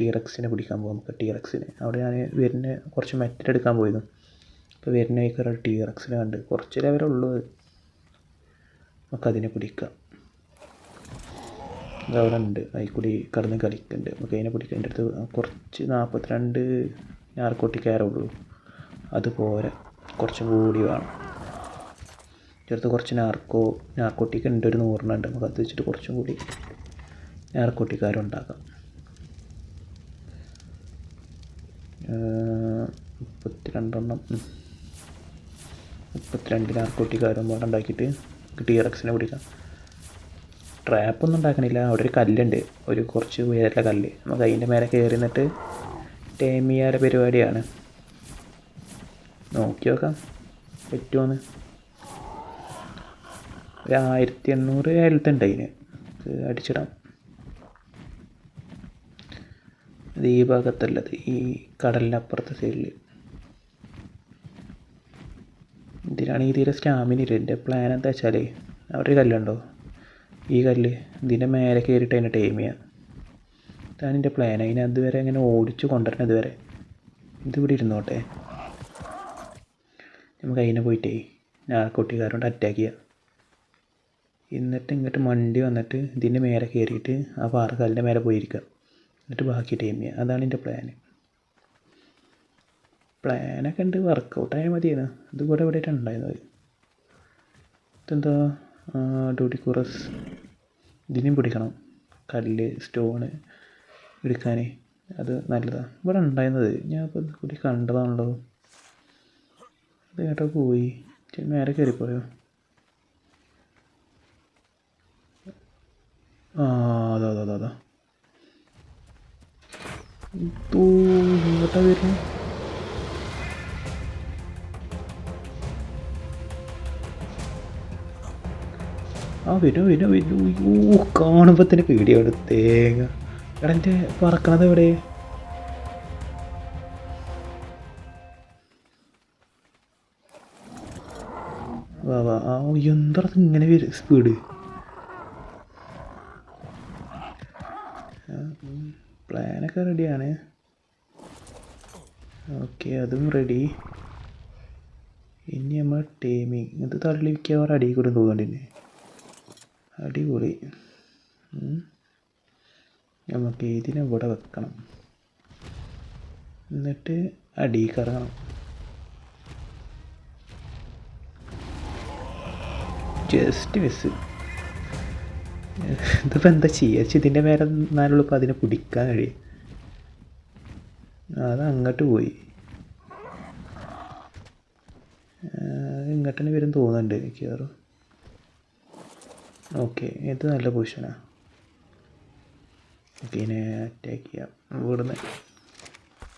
ടീറക്സിനെ പിടിക്കാൻ പോകും. നമുക്ക് ടീറക്സിനെ അവിടെ ഞാൻ വരുന്ന കുറച്ച് മെറ്റലെടുക്കാൻ പോയിരുന്നു. അപ്പോൾ വരുന്ന വഴിക്ക് ടീറക്സിനെ കണ്ട് കുറച്ച് ലെവലുള്ളൂ. നമുക്കതിനെ പിടിക്കാം. അതവിടെ ഉണ്ട്, അതിൽ കൂടി കടന്ന് കളിക്കുന്നുണ്ട്. നമുക്ക് അതിനെ പിടിക്കാം. എൻ്റെ അടുത്ത് കുറച്ച് 42 നാർക്കോട്ടിക് ഉള്ളൂ. അതുപോലെ കുറച്ചും കൂടി വേണം. എൻ്റെ അടുത്ത് കുറച്ച് നാർക്കോട്ടിക് ഉണ്ട്, ഒരു 100 ഉണ്ട്. നമുക്ക് അത് വെച്ചിട്ട് കുറച്ചും കൂടി നാർക്കോട്ടിക്കാരും ഉണ്ടാക്കാം. 32 നാർക്കോട്ടിക്കാരും കൂടെ ഉണ്ടാക്കിയിട്ട് ടീറക്സിനെ പിടിക്കാം. ട്രാപ്പൊന്നും ഉണ്ടാക്കണില്ല. അവിടെ ഒരു കല്ലുണ്ട്, ഒരു കുറച്ച് ഉയരമുള്ള കല്ല്. നമുക്ക് അതിൻ്റെ മേലെ കയറി നിന്നിട്ട് ടൈം ചെയ്യാൻ പരിപാടിയാണ്. നോക്കി നോക്കാം പറ്റുമോന്ന്. ഒരു 1800 ഹെൽത്ത് ഉണ്ട് അതിന്. അടിച്ചിടാം. ഇത് ഈ ഭാഗത്തുള്ളത്, ഈ കടലിനപ്പുറത്തെ സൈഡിൽ. ഇതിനാണെങ്കിൽ തീരെ സ്റ്റാമിന ഇല്ല. എൻ്റെ പ്ലാൻ എന്താ വെച്ചാൽ, അവിടെ ഒരു കല്ലുണ്ടോ, ഈ കല്ല്, ഇതിൻ്റെ മേലെ കയറിയിട്ട് അതിനെ ടൈം ചെയ്യാം. ഇതാണ് എൻ്റെ പ്ലാൻ. അതിന് അതുവരെ അങ്ങനെ ഓടിച്ച് കൊണ്ടുവരണം. ഇതുവരെ ഇതിവിടെ ഇരുന്നോട്ടെ. നമുക്ക് അതിനെ പോയിട്ടേ നാർക്കോട്ടിക്കാരോട് അറ്റാക്ക് ചെയ്യാം. എന്നിട്ട് ഇങ്ങോട്ട് മണ്ടി വന്നിട്ട് ഇതിൻ്റെ മേലെ കയറിയിട്ട് ആ പാറക്കല്ലിൻ്റെ മേലെ പോയിരിക്കുക. എന്നിട്ട് ബാക്കി ടൈം ചെയ്യുക. അതാണ് എൻ്റെ പ്ലാനൊക്കെ ഉണ്ട്. വർക്കൗട്ടായാൽ മതിയാണ്. ഇതുകൂടെ ഇവിടെ ഉണ്ടായിരുന്നത്. ഇതെന്താ ഡോഡിക്കോറസ്. ഇതിനെയും പിടിക്കണം. കല്ല് സ്റ്റോണ് എടുക്കാൻ അത് നല്ലതാണ്. ഇവിടെ ഉണ്ടായിരുന്നത് ഞാൻ ഇപ്പോൾ കൂടി കണ്ടതാണല്ലോ. അത് കേട്ടോ പോയി മേലെ കയറിപ്പോയോ? അതാ ഇങ്ങോട്ടാ വരുന്നു. വരും. കാണുമ്പോൾ തന്നെ പേടിയാണ്. തേങ്ങ എടാ, എൻ്റെ പറക്കണത് എവിടെ? വാ എന്താ ഇങ്ങനെ വരും സ്പീഡ്? പ്ലാനൊക്കെ റെഡിയാണ്. ഓക്കെ, അതും റെഡി. ഇനി നമ്മൾ ടൈമിങ് ഇത് തള്ളി വയ്ക്കാൻ അടിയിൽ കൂടെ തോന്നുന്നുണ്ട്. അടിപൊളി. നമുക്ക് ഇതിനെ ഇവിടെ വെക്കണം. എന്നിട്ട് അടിയിൽ കറങ്ങണം. Just miss. ഇതിപ്പോൾ എന്താ ചെയ്യുക? ഇതിൻ്റെ മേലെ നാലുള്ളൂ. ഇപ്പോൾ അതിനെ പിടിക്കാൻ കഴിയും. അത് അങ്ങോട്ട് പോയി. ഇങ്ങോട്ട് തന്നെ വരും തോന്നുന്നുണ്ട് മിക്കവാറും. ഓക്കെ, ഇത് നല്ല പൊസിഷനാണ്. ഓക്കെ, ഇതിനെ അറ്റാക്ക് ചെയ്യാം. ഇവിടുന്ന്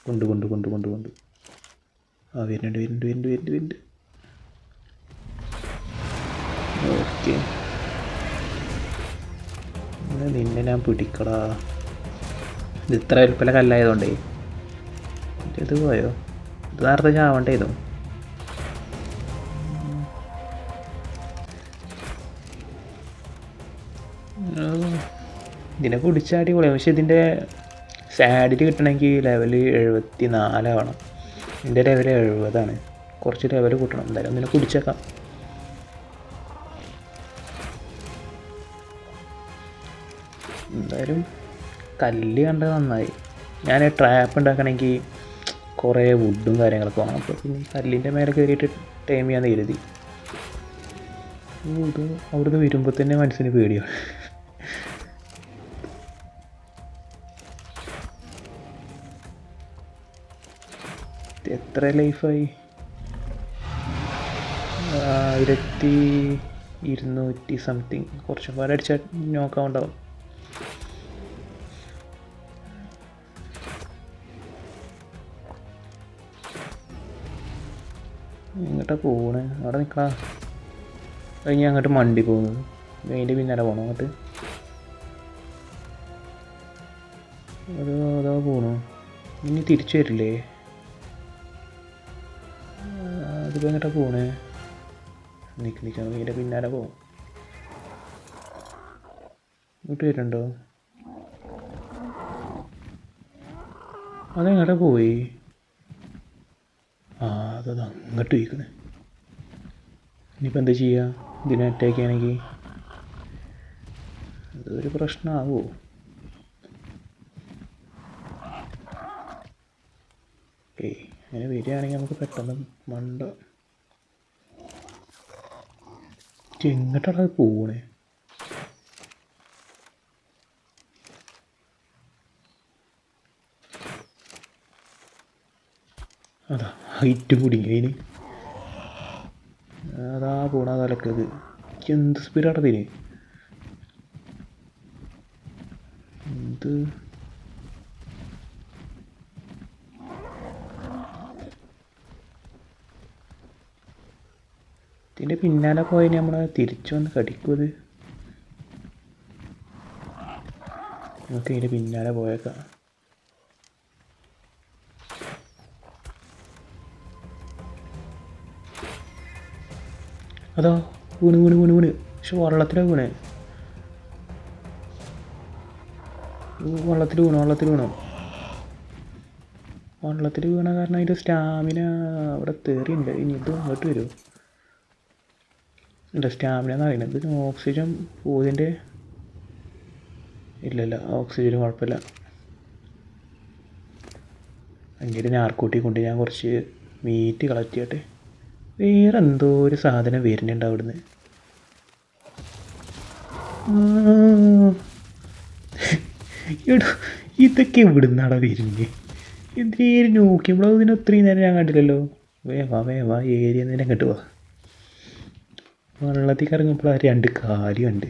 കൊണ്ട് വരുന്നുണ്ട്. ഓക്കെ, നിന്നെ ഞാൻ പിടിക്കടാ. ഇത് ഇത്ര വലുപ്പമുള്ള കല്ലായതുകൊണ്ടേ ഇത് പോയോ? ഇത് നേരത്തെ ചാവണ്ടേതോ? ഇതിനെ പിടിച്ചാടി പൊളിയാം. പക്ഷെ ഇതിൻ്റെ സാഡിൽ കിട്ടണമെങ്കിൽ ലെവൽ 74 ആവണം. എൻ്റെ ലെവൽ 70 കുറച്ച് ലെവൽ കൂട്ടണം. എന്തായാലും ഒന്നിനെ പിടിച്ചേക്കാം. എന്തായാലും കല്ല് കണ്ടത് നന്നായി. ഞാൻ ട്രാപ്പ് ഉണ്ടാക്കണമെങ്കിൽ കുറേ വുഡും കാര്യങ്ങളൊക്കെ വേണം. അപ്പോൾ പിന്നെ കല്ലിൻ്റെ മേലെ കയറിയിട്ട് ടൈം ചെയ്യാൻ കരുതി. ഇത് അവിടുന്ന് വരുമ്പോൾ തന്നെ മനസ്സിന് പേടിയാണ്. എത്ര ലൈഫായി? 1200 സംതിങ്. കുറച്ചും പാടെ അടിച്ചാൽ നോക്കാവുണ്ടാവും. ഇങ്ങോട്ടാ പോണേ? അവിടെ നിൽക്കണ കഴിഞ്ഞ് അങ്ങോട്ട് മണ്ടി പോകുന്നത്. അതിൻ്റെ പിന്നാലെ പോകണം അങ്ങോട്ട്. അതാ പോണു. ഇനി തിരിച്ചു വരില്ലേ? അതിപ്പോൾ എങ്ങോട്ടാ പോണേ? നിൽക്കണം. ഇതിൻ്റെ പിന്നാലെ പോകും. ഇങ്ങോട്ട് വരുന്നുണ്ടോ? അതെങ്ങടെ പോയി? ആ അതത് അങ്ങോട്ട് പോയിക്കുന്നത്. ഇനിയിപ്പോൾ എന്താ ചെയ്യുക? ഇതിനെ അറ്റാക്ക് ചെയ്യണമെങ്കിൽ അതൊരു പ്രശ്നമാകുമോ? ഏയ് അങ്ങനെ വരികയാണെങ്കിൽ നമുക്ക് പെട്ടെന്ന് മണ്ട എങ്ങോട്ടാണ് അത് പോകണേ? അതാ ഹൈറ്റ് കുടുങ്ങി അതിന്. അതാ പോണ തലക്കത്. എന്ത് സ്പീഡാട്ടതിന്! എന്ത് ഇതിൻ്റെ പിന്നാലെ പോയതിന് നമ്മളെ തിരിച്ചു വന്ന് കടിക്കും. അത് നമുക്ക് ഇതിൻ്റെ പിന്നാലെ പോയേക്കാം. അതാ വീണ് വീണ് വീണ് വീണ് പക്ഷെ വെള്ളത്തിലാണ് വീണേ. വെള്ളത്തിൽ വീണു വെള്ളത്തിൽ വീണ കാരണം അതിൻ്റെ സ്റ്റാമിന അവിടെ തേറിയുണ്ട്. ഇനി ഇത് അങ്ങോട്ട് വരുമോ? ഇല്ല, സ്റ്റാമിന എന്ന് പറയുന്നത് ഇതിന് ഓക്സിജൻ പോയതിൻ്റെ ഇല്ലല്ല, ഓക്സിജന് കുഴപ്പമില്ല. അങ്ങനെ നാർക്കോട്ടി കൊണ്ട് ഞാൻ കുറച്ച് മീറ്റ് കളക്ട് ചെയ്യട്ടെ. വേറെ എന്തോ ഒരു സാധനം വരുന്നുണ്ട് അവിടുന്ന്. എടോ ഇതൊക്കെ ഇവിടുന്നാടാ വരുന്നത്? എന്തിനേലും നോക്കിയപ്പോഴോ ഇതിന് ഒത്തിരി നേരം ഞാൻ കണ്ടില്ലല്ലോ. വേവാ ഏരിയ നേരം കിട്ടുക. വെള്ളത്തിൽ കറങ്ങുമ്പോൾ ആ രണ്ട് കാലുണ്ട്.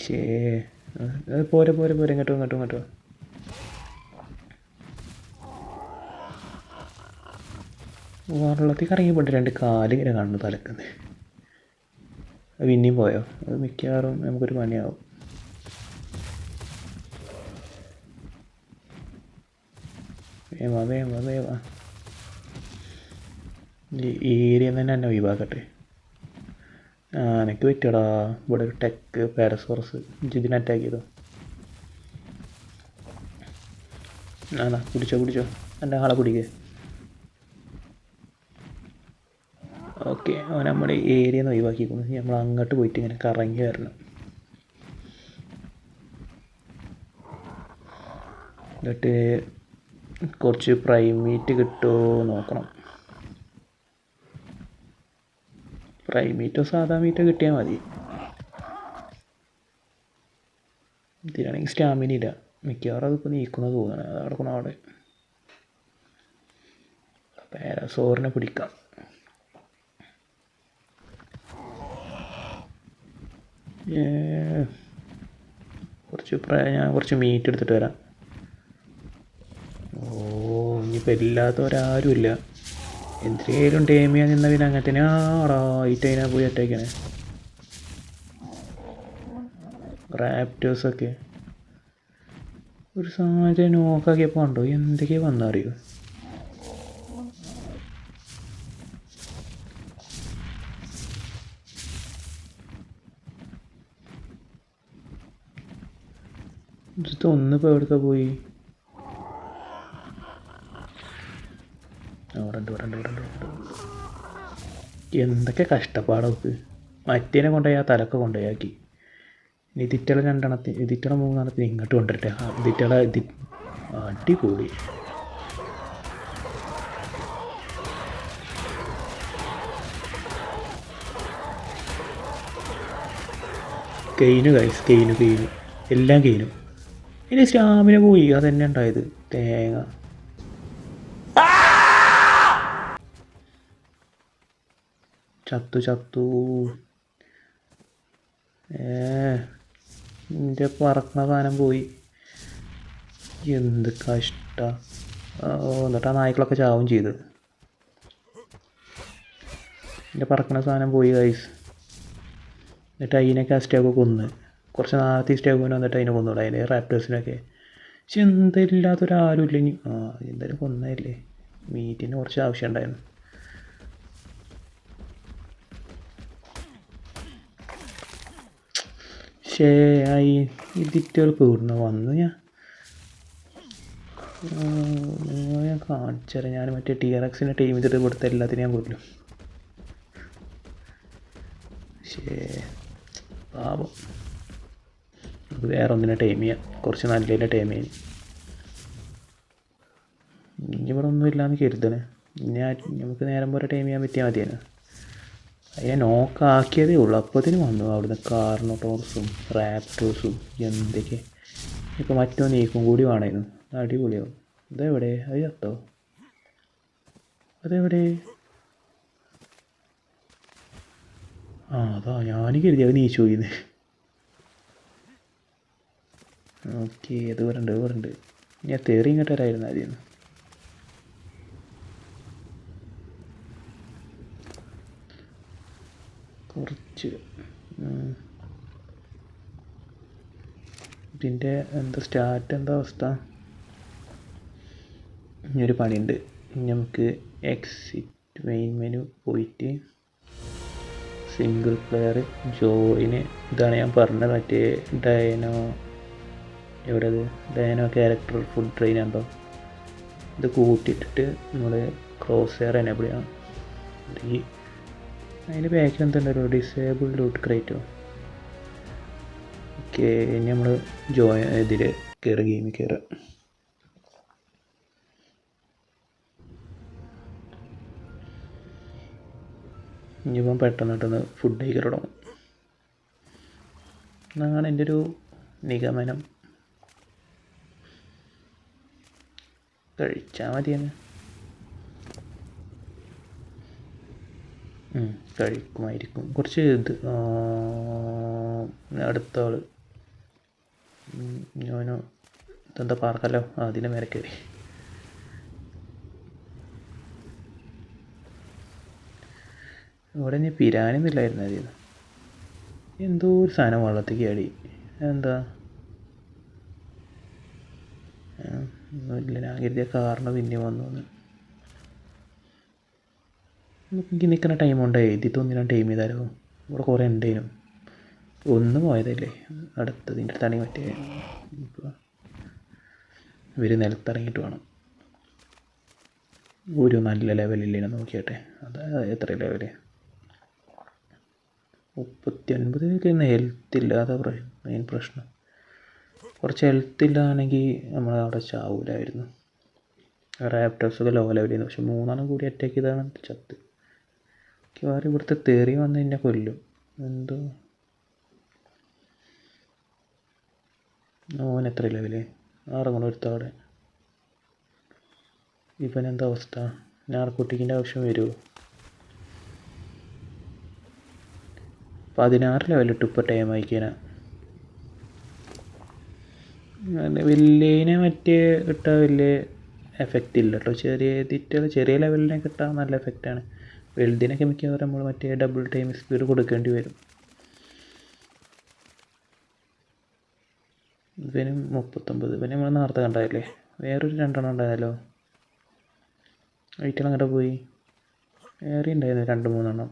ചേ പോരെ ഇങ്ങോട്ടോ. വെള്ളത്തിൽ കറങ്ങിപ്പോയിട്ട് രണ്ട് കാല് ഇങ്ങനെ കാണുന്നു തലക്കുന്നത്. അത് പിന്നെയും പോയോ? അത് മിക്കവാറും നമുക്കൊരു പണിയാവും. വേവാ ഈ ഏരിയ തന്നെ ഒഴിവാക്കട്ടെ. എനിക്ക് പറ്റിയടാ ഇവിടെ ഒരു ടെക്ക് പാരസോറസ് ഇതിനെ അറ്റാക്ക് ചെയ്തോ. കുടിച്ചോ എൻ്റെ ആളെ കുടിക്കേ. ഓക്കെ, അവൻ നമ്മുടെ ഏരിയ നിന്ന് ഒഴിവാക്കിക്കുന്നു. നമ്മൾ അങ്ങോട്ട് പോയിട്ട് ഇങ്ങനെ കറങ്ങി വരണം. എന്നിട്ട് കുറച്ച് പ്രൈം മീറ്റ് കിട്ടുമോ നോക്കണം. പ്രൈം മീറ്റോ സാധാ മീറ്റോ കിട്ടിയാൽ മതി. ഇതിനാണെങ്കിൽ സ്റ്റാമിന ഇല്ല. മിക്കവാറും അതിപ്പോൾ നീക്കുന്നത് തോന്നണം. അത് കിടക്കണം അവിടെ. പാരസോറിനെ പിടിക്കാം. ഞാൻ കുറച്ച് മീറ്റ് എടുത്തിട്ട് വരാം. ഇനിയിപ്പോൾ ഇല്ലാത്തവരാരും ഇല്ല. എന്തിനേലും ടൈം ചെയ്യാൻ നിന്ന പിന്നെ അങ്ങനെ തന്നെ ആറായിട്ട് അതിനാ പോയി അറ്റാക്കാണ്. റാപ്റ്റേഴ്സൊക്കെ ഒരു സാധനം നോക്കാക്കിയപ്പോൾ ഉണ്ടോ എന്തൊക്കെയാ വന്നറിയോ? ഒന്നിപ്പോൾ എവിടേക്കാ പോയി? എന്തൊക്കെ കഷ്ടപ്പാടൊക്കെ. മറ്റേനെ കൊണ്ടുപോയി ആ തലക്കെ കൊണ്ടുപോയാക്കി. ഇനി ഇതിറ്റളെ ഇതിറ്റളെ മൂന്നെണ്ണത്തിന് ഇങ്ങോട്ട് കൊണ്ടുവരട്ടെ. അടിപൊളി. കെയിനു എല്ലാം കെയിനും. ഇനി സ്റ്റാമിന പോയി. അതന്നെ ഉണ്ടായത് തേങ്ങ. ചത്തു എൻ്റെ പറക്കണ സാധനം പോയി. എന്ത് കഷ്ട. എന്നിട്ട് ആ നായ്ക്കളൊക്കെ ചാവും ചെയ്ത്. എൻ്റെ പറക്കണ സാധനം പോയി ഗൈസ്. എന്നിട്ട് അതിനൊക്കെ ആ സ്റ്റേക്ക് കൊന്ന്. കുറച്ച് നാളത്തെ സ്റ്റേക്കിന് വന്നിട്ട് അതിനെ കൊന്നുകൂടെ അതിൻ്റെ റാപ്റ്റേഴ്സിനൊക്കെ. പക്ഷെ എന്തില്ലാത്തൊരാരും ഇല്ല. ഇനി എന്തായാലും കൊന്നതല്ലേ. മീറ്റിന് കുറച്ച് ആവശ്യം ഉണ്ടായിരുന്നു. ഷേ ആയി ഇതിറ്റകൾ പൂർണ്ണ വന്നു ഞാൻ കാണിച്ചറിയാം. ഞാൻ മറ്റേ TRXൻ്റെ ടീം ചെയ്തിട്ട് കൊടുത്ത എല്ലാത്തിനും ഞാൻ കൊല്ലും. ശേ പാപം. നമുക്ക് വേറെ ഒന്നിനെ ടൈം ചെയ്യാം, കുറച്ച് നല്ലതിനെ ടൈം ചെയ്യാൻ. ഇനി ഇവിടെ ഒന്നും ഇല്ലയെന്ന് കരുതണേ. നമുക്ക് നേരം പോലെ ടൈം ചെയ്യാൻ പറ്റിയാൽ മതിയാണ്. അതിനെ നോക്കാക്കിയതേ ഉള്ളൂ, അപ്പോഴത്തേനും വന്നു അവിടുന്ന് കാർണോട്ടോർസും റാപ്റ്റോഴ്സും എന്തൊക്കെ. ഇപ്പോൾ മറ്റോ നീക്കും കൂടി വേണമായിരുന്നു, അടിപൊളിയാവും. ഇതെവിടെ? അത് ചത്തോ? അതെവിടെ? അതാ ഞാൻ കരുതി അത് നീച്ചു പോയിന്ന്. ഓക്കെ, അത് വരണ്ട്. ഞാൻ തേറി ഇങ്ങോട്ട് വരായിരുന്നു ആദ്യം. കുറച്ച് ഇതിൻ്റെ എന്താ അവസ്ഥ? ഇനിയൊരു പണിയുണ്ട്. നമുക്ക് എക്സിറ്റ് മെയിൻ മെനു പോയിട്ട് സിംഗിൾ പ്ലെയർ ജോയിന്. ഇതാണ് ഞാൻ പറഞ്ഞത്, മറ്റേ ഡയനോ ക്യാരക്ടർ ഫുൾ ട്രെയിൻ ഉണ്ടോ, ഇത് കൂട്ടിയിട്ടിട്ട് നമ്മൾ ക്രോസ് എയർ എനേബിൾ ചെയ്യണം. അതിൻ്റെ ബാക്കിൽ എന്തുണ്ടോ ഡിസേബിൾ ലൂട്ട് ക്രേറ്റോ. ഓക്കെ, ഇനി നമ്മൾ ഇതിൽ ഗെയിമിൽ കയറുക. ഇനിയിപ്പം പെട്ടെന്ന് ഫുഡ് കഴിക്കാൻ തുടങ്ങും എന്നാണ് എൻ്റെ ഒരു നിഗമനം. കഴിച്ചാൽ മതിയെന്ന്. കഴിക്കുമായിരിക്കും. കുറച്ച് അടുത്ത ആൾ ഞാനോ ഇതെന്താ പാർക്കല്ലോ, അതിൻ്റെ മേലെ കയറി. ഇവിടെ ഇനി പിരാനൊന്നുമില്ലായിരുന്നു. അതിൽ എന്തോ ഒരു സാധനം വെള്ളത്തേക്ക് ചാടി. എന്താ ഒന്നുമില്ല, ഞാൻ കരുതിയ കാറിന് പിന്നെ വന്നു. എനിക്ക് നിൽക്കുന്ന ടൈം ഉണ്ടായി, എഴുതിയിട്ട് ഒന്നിനും ടൈം ചെയ്താലോ. ഇവിടെ കുറേ ഉണ്ടേനും, ഒന്ന് പോയതല്ലേ. അടുത്തതിൻ്റെ അടുത്താണെങ്കിൽ മറ്റേ ഇപ്പോൾ ഇവർ നിലത്തിറങ്ങിയിട്ട് വേണം. ഒരു നല്ല ലെവലില്ലേനെ നോക്കിയാട്ടെ. അത് എത്ര ലെവല്? 39 ഹെൽത്ത് ഇല്ലാതെ മെയിൻ പ്രശ്നം. കുറച്ച് ഹെൽത്ത് ഇല്ലാണെങ്കിൽ നമ്മൾ അവിടെ ചാവൂലായിരുന്നു. റാപ്റ്റേഴ്സൊക്കെ ലോ ലെവലിൽ, പക്ഷെ 3 കൂടി അറ്റാക്ക് ചെയ്താണ് ചത്ത്. വേറെ ഇവിടുത്തെ തെറി വന്ന് എന്നെ കൊല്ലും. എന്തോ ഓൻ എത്ര ലെവല്? 6 കൊണ്ട് ഒരുത്തവിടെ. ഇവനെന്താ അവസ്ഥ? നാർക്കോട്ടിക്കിൻ്റെ ആവശ്യം വരുമോ? 16 ലെവലിട്ട് ഇപ്പോൾ ടൈം അയക്കാനാ. വലിയതിനെ മറ്റേ കിട്ടാൻ വലിയ എഫക്റ്റ് ഇല്ല കേട്ടോ. ചെറിയ ലെവലിനെ കിട്ടാൻ നല്ല എഫക്റ്റാണ്. വലുതിനൊക്കെ മിക്കവാറും നമ്മൾ മറ്റേ ഡബിൾ ടൈം സ്പീഡ് കൊടുക്കേണ്ടി വരും. ഇവനും 39. ഇവനെ നമ്മൾ നേരത്തെ കണ്ടതല്ലേ. വേറൊരു 2 ഉണ്ടായാലോ. ഐറ്റം അങ്ങോട്ട് പോയി. വേറെ ഉണ്ടായിരുന്നു 2-3.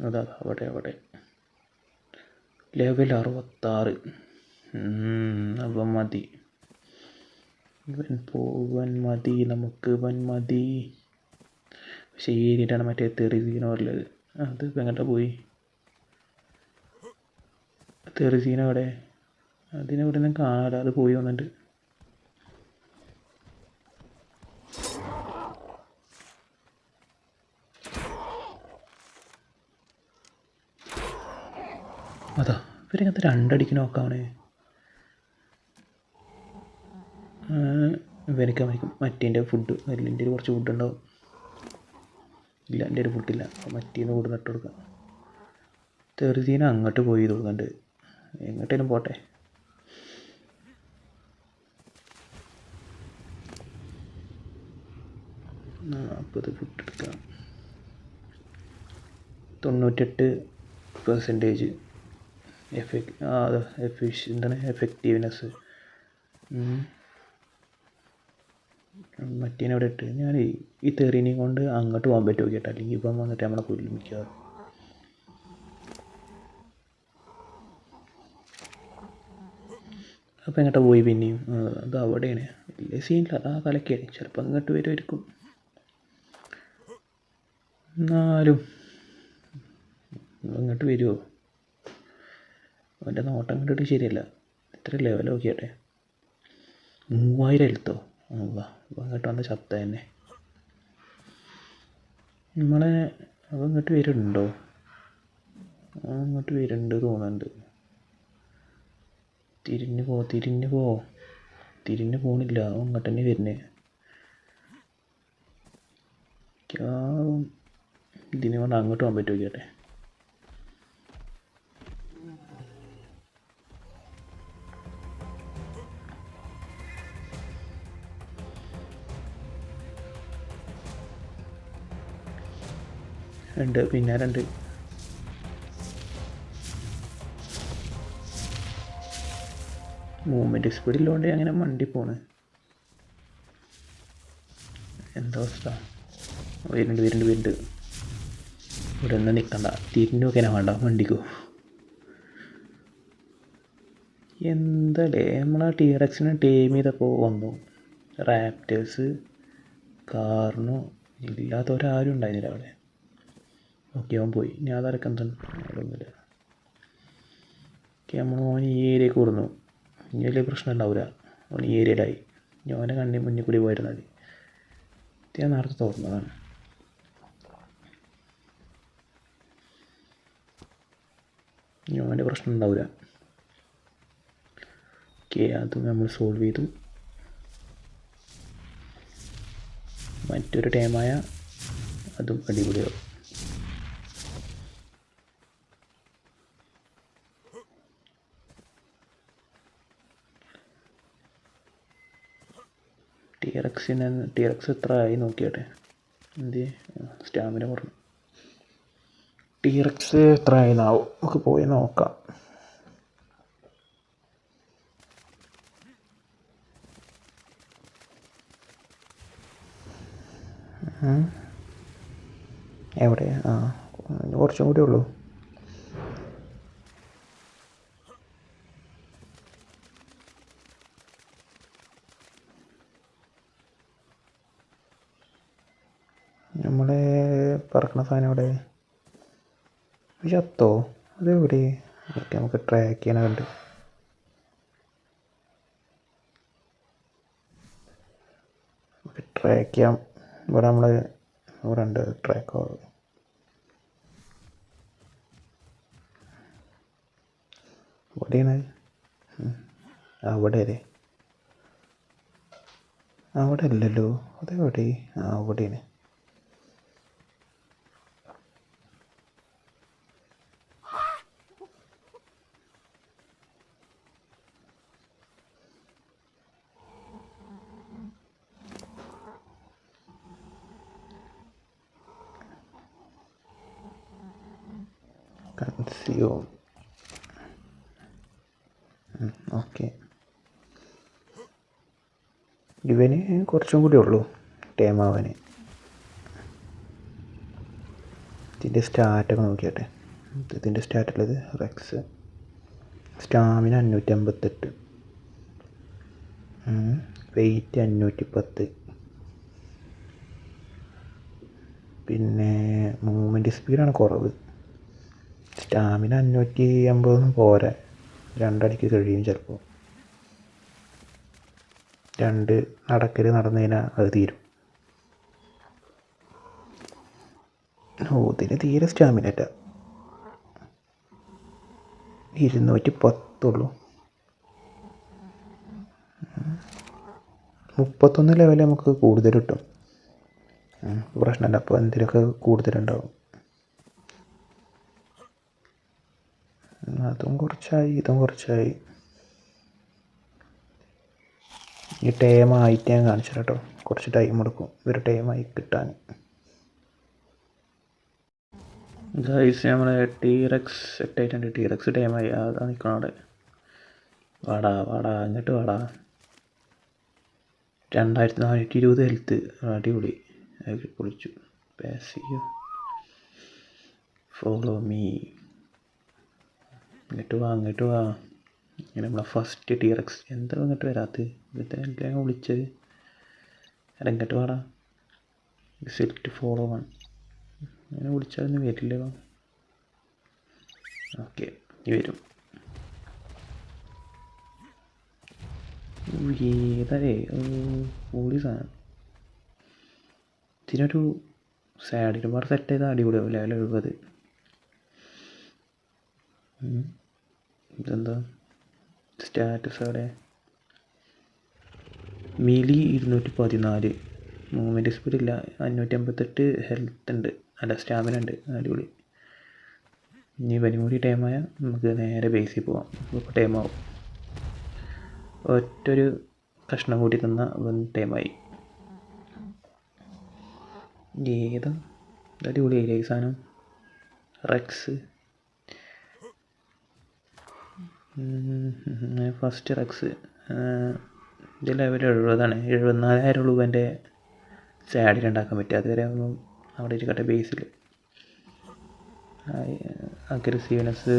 അതാ അവിടെ ലെവൽ 66. അപ്പം മതി, നമുക്ക് മതി. പക്ഷേ ഈ ഏരിയയിലാണ് മറ്റേ തെറിസീനോ ഉള്ളത്. അതിപ്പോൾ എങ്ങോട്ടാ പോയി? തെറിസീനോ അവിടെ? അതിനെവിടെ നിന്ന് കാണാമല്ലോ. അത് പോയി വന്നിട്ട് അതാ ഇവരങ്ങനത്തെ 2 അടിക്ക് നോക്കാവണേ. ഇവനക്ക് മറ്റേൻ്റെ ഫുഡ് എൻ്റെ കുറച്ച് ഫുഡ് ഉണ്ടാവും. ഇല്ല, എൻ്റെ ഒരു ഫുഡില്ല. മറ്റേന്ന് കൂടെ നട്ട് കൊടുക്കാം. തെറുസീന അങ്ങോട്ട് പോയി തോന്നുന്നുണ്ട്. എങ്ങോട്ടേലും പോട്ടെ. അപ്പോൾ ഫുഡ് എടുക്കാം. 98% എഫക്റ്റീവ്നെസ്. മറ്റേനെ അവിടെ ഇട്ട് ഞാൻ ഈ തെറീനെയും കൊണ്ട് അങ്ങോട്ട് പോകാൻ പറ്റുമോ കേട്ടോ. അല്ലെങ്കിൽ ഇപ്പം വന്നിട്ട് നമ്മളെ കൊല്ലും മിക്കവാറും. അപ്പോൾ എങ്ങോട്ടാ പോയി പിന്നെയും അത് അവിടെയാണ് വലിയ സീനില്ല, അത് ആ തലക്കാണ്. ചിലപ്പോൾ അങ്ങോട്ട് വരുമായിരിക്കും. എന്നാലും അങ്ങോട്ട് വരുമോ? അവൻ്റെ നോട്ടം കണ്ടിട്ട് ശരിയല്ല. ഇത്ര ലെവൽ നോക്കിയാട്ടെ, 3000 എഴുത്തോ. അപ്പോൾ അങ്ങോട്ട് വന്ന ചത്ത തന്നെ. നമ്മളെ അവ ഇങ്ങോട്ട് വരുന്നുണ്ടോ? അങ്ങോട്ട് വരുന്നുണ്ട് തോന്നുന്നുണ്ട്. തിരിഞ്ഞു പോണില്ല. അവൻ അങ്ങോട്ട് തന്നെ വരുന്നേ. ഇതിനെ കൊണ്ട് അങ്ങോട്ട് പോകാൻ പറ്റുമോ കേട്ടെ. പിന്നെ രണ്ട് മൂവ്മെൻറ്റ് സ്പീഡിലുകൊണ്ട് അങ്ങനെ മണ്ടി പോണ്. എന്താ അവസ്ഥ? വരുന്നുണ്ട്. ഇവിടെ ഒന്നും നിൽക്കണ്ട, തിരിഞ്ഞു നോക്കാനാ വേണ്ട, വണ്ടിക്കോ. എന്തല്ലേ നമ്മളാ ടീറക്സിനെ ടീം ചെയ്തപ്പോൾ വന്നു. റാപ്റ്റേഴ്സ് കാറിനോ ഇല്ലാത്തവരാരും ഉണ്ടായിരുന്നില്ല അവിടെ. ഓക്കെ, അവൻ പോയി. ഞാൻ അതടക്കം ഒന്നുമില്ല. ഓക്കെ, നമ്മൾ അവൻ ഈ ഏരിയക്ക് കൊടുന്നു. ഇനി വലിയ പ്രശ്നം ഉണ്ടാവില്ല. അവൻ ഈ ഏരിയയിലായി. ഞാൻ കണ്ണി മുന്നിൽ കൂടി പോയിരുന്നത് ഞാൻ നേരത്തെ തോന്നുന്നതാണ്. അവൻ്റെ പ്രശ്നം ഉണ്ടാവില്ല. ഓക്കെ, അതും നമ്മൾ സോൾവ് ചെയ്തു. മറ്റൊരു ടൈമായ അതും അടിപൊളിയാവും. ടീറക്സ് എത്ര ആയി നോക്കിയാട്ടെ. എന്ത് സ്റ്റാമിന പറഞ്ഞു. ടീറക്സ് എത്ര ആയിന്നാവും, നമുക്ക് പോയി നോക്കാം. എവിടെ? കുറച്ചും കൂടി ഉള്ളൂ. നമ്മളെ പറക്കണ സാധനം എവിടെ? ചത്തോ? അതെവിടെ? ഓക്കെ, നമുക്ക് ട്രാക്ക് ചെയ്യാനുണ്ട്. ട്രാക്ക് ചെയ്യാം. ഇവിടെ നമ്മൾ ഇവിടെ ഉണ്ട് ട്രാക്ക്. എവിടെയാണ്? അവിടെ അല്ലേ? അവിടെ അല്ലല്ലോ. അതെവിടെ? അവിടെയാണ്. കൺസ്യൂം. ഓക്കെ, ഇവന് കുറച്ചും കൂടി ഉള്ളൂ ടൈം ആവാൻ. ഇതിൻ്റെ സ്റ്റാറ്റൊക്കെ നോക്കിയാട്ടെ. ഇതിൻ്റെ സ്റ്റാറ്റുള്ളത് റെക്സ്. സ്റ്റാമിന 558, വെയ്റ്റ് 510, പിന്നെ മൂവ്മെൻറ്റ് സ്പീഡാണ് കുറവ്. സ്റ്റാമിന 580 പോരാ, 2 അടിക്ക് കഴിയും ചിലപ്പോൾ. 2 നടക്കൽ നടന്നു കഴിഞ്ഞാൽ അത് തീരും. ഇതിന് തീരെ സ്റ്റാമിന ഇല്ല, 210 ഉള്ളൂ. 31 ലെവൽ നമുക്ക് കൂടുതൽ കിട്ടും. പ്രശ്നമില്ല, അപ്പോൾ എന്തെങ്കിലുമൊക്കെ കൂടുതലുണ്ടാവും. അതും കുറച്ചായി, ഇതും കുറച്ചായി. ഈ ടൈമായിട്ട് ഞാൻ കാണിച്ചു കേട്ടോ. കുറച്ച് ടൈം എടുക്കും ഒരു ടൈമായി കിട്ടാൻ. ഗൈസ്, നമ്മളെ ടീറക്സ് സെറ്റായിട്ടുണ്ട്. ടീറക്സ് ടൈമായി. അതാ നിൽക്കണം അവിടെ. വാടാ അങ്ങോട്ട് വാടാ. 2420 ഹെൽത്ത്. അടിപൊളി, പൊളിച്ചു. പാസീവ്. Follow me. ഇങ്ങോട്ട് വാ. ഇങ്ങനെ നമ്മളെ ഫസ്റ്റ് ടീറക്സ് എന്താ ഇങ്ങോട്ട് വരാത്തത് ഇതിനെ വിളിച്ചത് ഇറങ്ങട്ട് പാടാ സെറ്റ് ഫോളോ വൺ അങ്ങനെ വിളിച്ചാലൊന്നും വരില്ലല്ലോ ഓക്കെ ഇനി വരും ഏതേ പൊളി സാധനം ഇതിനൊരു സാഡിലും വേറെ സെറ്റ് ചെയ്താൽ അടിപൊളിയാവും ലെവൽ 70 ഇതെന്താ സ്റ്റാറ്റസ് അവിടെ മിലി 214 മൂവ്മെൻറ്റ് സ്പീഡ് ഇല്ല 558 ഹെൽത്ത് ഉണ്ട് അല്ല സ്റ്റാമിന ഉണ്ട് അടിപൊളി ഇനി ഇവനും കൂടി ടൈമായ നമുക്ക് നേരെ ബേസിൽ പോവാം ഇപ്പോൾ ടൈമാവും ഒറ്റൊരു കഷ്ണം കൂടി തന്ന ടൈമായി ഏതാ അടിപൊളിയായില്ലേ ഈ സാധനം റെക്സ് ഫസ്റ്റ് റെക്സ് ഇത് ലെവൽ 70 74,000 രൂപ എൻ്റെ സാഡിൽ ഉണ്ടാക്കാൻ പറ്റും അതുവരെ ഒന്നും അവിടെ ഇരിക്കട്ടെ ബേസിൽ അഗ്രസീവ്നെസ്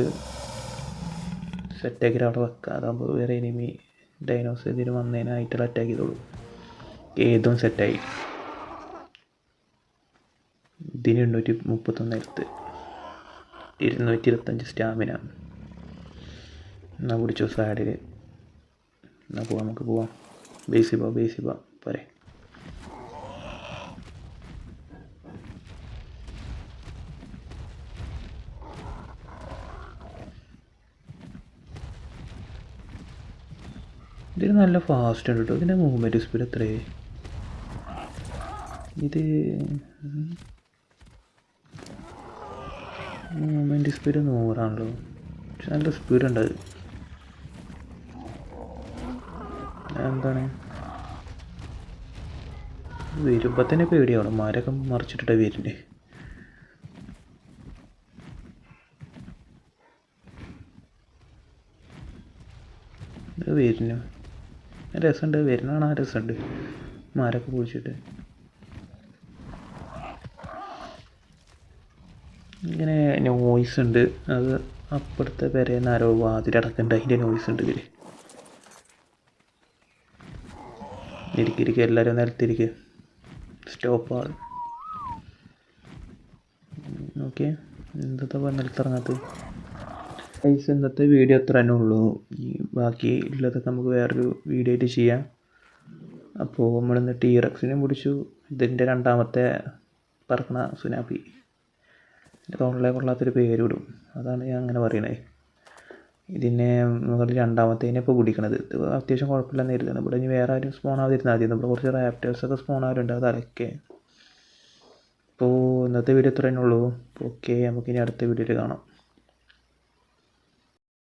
സെറ്റാക്കി അവിടെ വെക്കുക അതാകുമ്പോൾ വേറെ എനിമി ഡൈനോസ് ഇതിന് വന്നതിനായിട്ടുള്ള അറ്റാക്ക് ചെയ്തോളൂ ഏതും സെറ്റായി ഇതിന് 831 ഹെൽത്ത് 225 സ്റ്റാമിന എന്നാൽ പിടിച്ചോ സാഡിൽ എന്നാൽ പോവാം നമുക്ക് പോവാം ബേസിൽ പോവാം പോരെ ഇതിന് നല്ല ഫാസ്റ്റ് ഉണ്ട് കേട്ടോ ഇതിൻ്റെ മൂവ്മെൻറ്റ് സ്പീഡ് എത്രയേ ഇത് മൂവ്മെൻറ്റ് സ്പീഡ് 100 പക്ഷെ നല്ല സ്പീഡുണ്ട് അത് എന്താണ് വരുമ്പോൾ തന്നെ പേടിയാവണം മരൊക്കെ മറിച്ചിട്ടിട്ടാണ് വരുന്നത് ഇത് വരുന്നു രസമുണ്ട് വരുന്നതാണ് ആ രസമുണ്ട് മരൊക്കെ പൊളിച്ചിട്ട് ഇങ്ങനെ നോയ്സ് ഉണ്ട് അത് അപ്പുറത്തെ പെരേന്ന് ആരോ വാതിലടക്കുന്നുണ്ട് അതിൻ്റെ നോയ്സ് ഉണ്ട് ഇതിൽ ഇരിക്കുക എല്ലാവരും നിലത്തിരിക്കുക സ്റ്റോപ്പാണ് ഓക്കെ എന്താ നിലത്തിറങ്ങാത്തത് ഗൈസ് ഇന്നത്തെ വീഡിയോ അത്ര തന്നെ ഉള്ളൂ ഈ ബാക്കി ഉള്ളതൊക്കെ നമുക്ക് വേറൊരു വീഡിയോ ആയിട്ട് ചെയ്യാം അപ്പോൾ നമ്മളിന്ന് ടീറക്സിനെ പിടിച്ചു ഇതിൻ്റെ രണ്ടാമത്തെ പറക്കണ സുനാപ്പി തൊള്ളേ കൊള്ളാത്തൊരു പേരിടും അതാണ് ഞാൻ അങ്ങനെ പറയണത് ഇതിനെ നമ്മൾ രണ്ടാമത്തേനെ ഇപ്പോൾ പിടിക്കണത് ഇത് അത്യാവശ്യം കുഴപ്പമില്ലെന്ന് കരുതുന്നത് ഇവിടെ ഇനി വേറെ ആരും സ്പോൺ ആവാതിരുന്നാൽ മതി നമ്മുടെ കുറച്ച് റാപ്റ്റേഴ്സൊക്കെ സ്പോൺ ആവാറുണ്ട് അതൊക്കെ അപ്പോൾ ഇന്നത്തെ വീഡിയോ ഇത്ര തന്നെ ഉള്ളൂ ഓക്കെ നമുക്കിനി അടുത്ത വീഡിയോയിൽ കാണാം